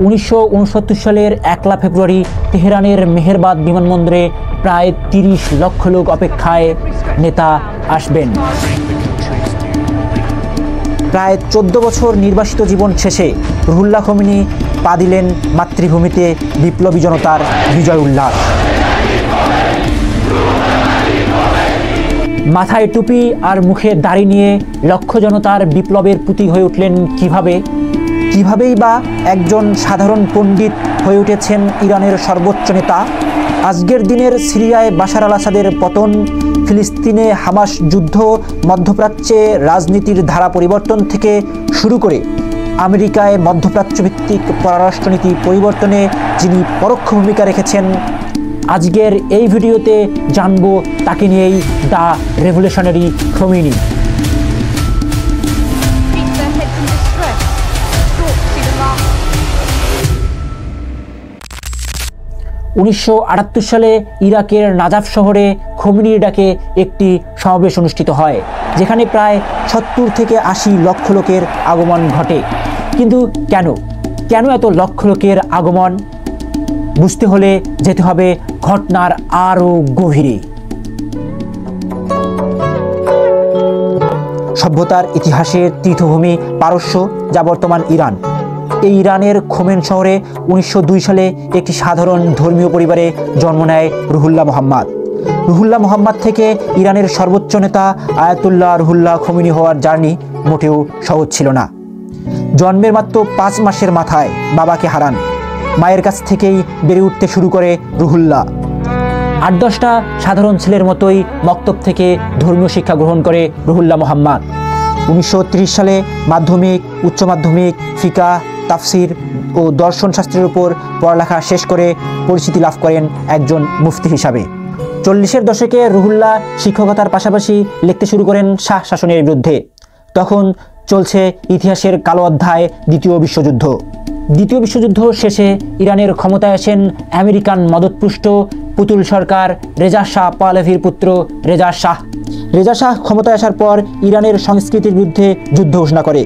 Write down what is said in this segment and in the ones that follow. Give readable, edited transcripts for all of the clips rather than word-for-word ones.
1969 সালের 1 ফেব্রুয়ারি তেহরানের মেহেরবাদ বিমানবন্দরে প্রায় 30 লক্ষ লোক অপেক্ষায় নেতা আসবেন। প্রায় 14 বছর নির্বাসিত জীবন শেষে রুহুল্লাহ খোমেনি পা দিলেন মাতৃভূমিতে বিপ্লবী জনতার বিজয় উল্লাস। মাথায় টুপি আর মুখে দাড়ি নিয়ে লক্ষ জনতার বিপ্লবের প্রতীক হয়ে উঠলেন কিভাবেই বা একজন সাধারণ পণ্ডিত হয়ে উঠেছেন ইরানের সর্বোচ্চ নেতা। আজকের দিনের সিরিয়ায় বাশার আল আসাদের পতন, ফিলিস্তিনে হামাস যুদ্ধ, মধ্যপ্রাচ্যে রাজনীতির ধারা পরিবর্তন থেকে শুরু করে আমেরিকায় মধ্যপ্রাচ্যভিত্তিক পররাষ্ট্রনীতি পরিবর্তনে যিনি পরোক্ষ ভূমিকা রেখেছেন, আজকের এই ভিডিওতে জানবো তাকে নিয়েই, দ্য রেভলিউশনারি খোমেনি। 1978 সালে ইরাকের নাজাফ শহরে খোমেনির ডাকে একটি সমাবেশ অনুষ্ঠিত হয়, যেখানে প্রায় 70 থেকে 80 লক্ষ লোকের আগমন ঘটে। কিন্তু কেন এত লক্ষ লোকের আগমন? বুঝতে হলে যেতে হবে ঘটনার আরও গভীরে। সভ্যতার ইতিহাসের তীর্থভূমি পারস্য, যা বর্তমান ইরান। এই ইরানের খোমেন শহরে 1902 সালে একটি সাধারণ ধর্মীয় পরিবারে জন্ম নেয় রুহুল্লাহ মুহাম্মদ থেকে ইরানের সর্বোচ্চ নেতা আয়াতুল্লাহ রুহুল্লাহ খোমেনি হওয়ার জার্নি মোটেও সহজ ছিল না। জন্মের মাত্র 5 মাসের মাথায় বাবাকে হারান। মায়ের কাছ থেকেই বেড়ে উঠতে শুরু করে রুহুল্লাহ। 8-10টা সাধারণ ছেলের মতোই মক্তব থেকে ধর্মীয় শিক্ষা গ্রহণ করে রুহুল্লাহ মুহাম্মদ। 1930 সালে মাধ্যমিক, উচ্চ মাধ্যমিক, ফিকা, তাফসির ও দর্শন শাস্ত্রের উপর পড়ালেখা শেষ করে পরিচিতি লাভ করেন একজন মুফতি হিসাবে। 40-এর দশকে রুহুল্লাহ শিক্ষকতার পাশাপাশি লিখতে শুরু করেন শাহ শাসনের বিরুদ্ধে। তখন চলছে ইতিহাসের কালো অধ্যায়, দ্বিতীয় বিশ্বযুদ্ধ শেষে ইরানের ক্ষমতায় আসেন আমেরিকান মদতপুষ্ট পুতুল সরকার রেজা শাহ পাহলেভির পুত্র রেজা শাহ ক্ষমতায় আসার পর ইরানের সংস্কৃতির বিরুদ্ধে যুদ্ধ ঘোষণা করে।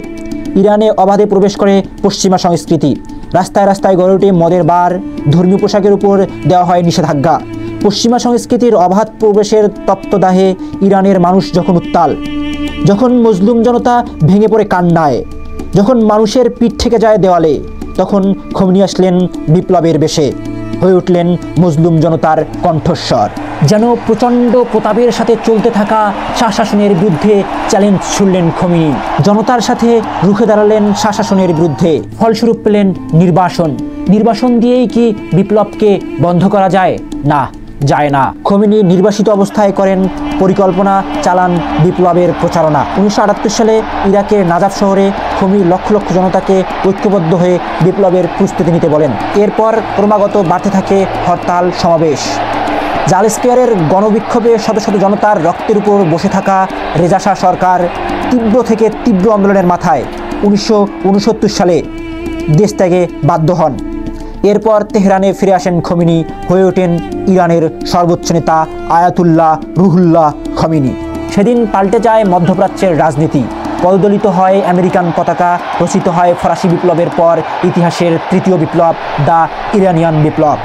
ইরানে অবাধে প্রবেশ করে পশ্চিমা সংস্কৃতি। রাস্তায় রাস্তায় গড়ে ওঠে মদের বার, ধর্মীয় পোশাকের উপর দেওয়া হয় নিষেধাজ্ঞা। পশ্চিমা সংস্কৃতির অবাধ প্রবেশের তপ্তদাহে ইরানের মানুষ যখন উত্তাল, যখন মজলুম জনতা ভেঙে পড়ে কান্নায়, যখন মানুষের পিঠ থেকে যায় দেওয়ালে, তখন খোমেনি আসলেন বিপ্লবের বেশে, হয়ে উঠলেন মজলুম জনতার কণ্ঠস্বর। যেন প্রচণ্ড প্রতাপের সাথে চলতে থাকা শাহ শাসনের বিরুদ্ধে চ্যালেঞ্জ ছুড়লেন খোমেনি। জনতার সাথে রুখে দাঁড়ালেন শাহ শাসনের বিরুদ্ধে। ফলস্বরূপ পেলেন নির্বাসন দিয়েই কি বিপ্লবকে বন্ধ করা যায়? না, যায় না। খোমেনি নির্বাসিত অবস্থায় করেন পরিকল্পনা, চালান বিপ্লবের প্রচারণা। 1978 সালে ইরাকের নাজাফ শহরে খোমেনি লক্ষ লক্ষ জনতাকে ঐক্যবদ্ধ হয়ে বিপ্লবের প্রস্তুতি নিতে বলেন। এরপর ক্রমাগত বাড়তে থাকে হরতাল, সমাবেশ। জাল স্কোয়ারের গণবিক্ষোভে শত শত জনতার রক্তের উপর বসে থাকা রেজা শাহ সরকার তীব্র থেকে তীব্র আন্দোলনের মাথায় 1969 সালে দেশ ত্যাগে বাধ্য হন। এরপর তেহরানে ফিরে আসেন খোমেনি, হয়ে ওঠেন ইরানের সর্বোচ্চ নেতা আয়াতুল্লাহ রুহুল্লাহ খোমেনি। সেদিন পাল্টে যায় মধ্যপ্রাচ্যের রাজনীতি। পদদলিত হয় আমেরিকান পতাকা, রচিত হয় ফরাসি বিপ্লবের পর ইতিহাসের তৃতীয় বিপ্লব, দ্য ইরানিয়ান বিপ্লব।